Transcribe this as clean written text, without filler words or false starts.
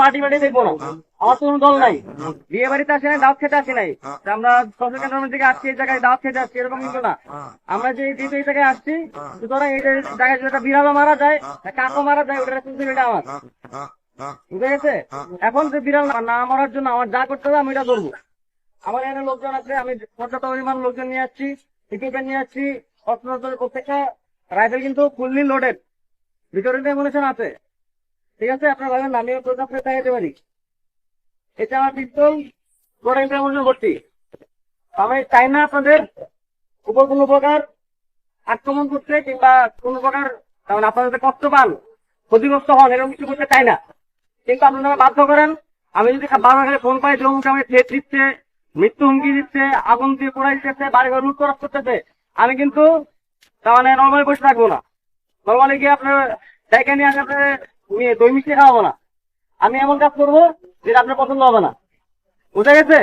Party বাড়ি দেখবো না, আমার তো কোনো দল নাই, বিয়ে বাড়িতে আসি নাই, দাওয়াত খেতে আসি নাই, আমরা সংসদ কেন্দ্রের দিকে আসছি, এই জায়গায় দাওয়াত খেতে আসছি, এরকম কিন্তু না। আমরা যে যেহেতু এই জায়গায় আসছি, সুতরাং এই জায়গায় যেটা বিড়ালও মারা যায়, কাকও মারা যায়, ওটা রেসপন্সিবিলিটি আমার, বুঝে গেছে? এখন যে বিড়াল না মারার জন্য আমার যা করতে হবে আমি এটা করবো। আমার এখানে লোকজন আছে, আমি পর্যাপ্ত পরিমাণ লোকজন নিয়ে আসছি, ইকুইপমেন্ট নিয়ে আসছি, অস্ত্র, প্রত্যেকটা রাইফেল কিন্তু ফুললি লোডেড, ভিতরে অ্যামুনিশন আছে, ঠিক আছে? আপনার ভাবেন না আমিও প্রোগ্রাম দেখাতে পারি, এটা আমার পিস্তল পুরো অ্যামুনিশন ভর্তি। আমি চাই না আপনাদের উপর কোনো প্রকার আক্রমণ করতে কিংবা কোনো প্রকার আপনাদের যাতে কষ্ট পান, ক্ষতিগ্রস্ত হন, এরকম কিছু করতে চাই না। কিন্তু আপনারা বাধ্য করেন, আমি যদি বারবার ফোন পাই জঙ্গি আমাকে থ্রেট দিচ্ছে, মৃত্যু হুমকি দিচ্ছে, আগুন দিয়ে পোড়াই দিচ্ছে, বাড়ি ঘর লুট করা করতেছে, আমি কিন্তু নর্মালি বসে থাকবো না। নর্মালি গিয়ে আপনার জায়গা নিয়ে আমি আপনার দই মিষ্টি খাওয়াবো না। আমি এমন কাজ করবো যেটা আপনার পছন্দ হবে না, বুঝা গেছে?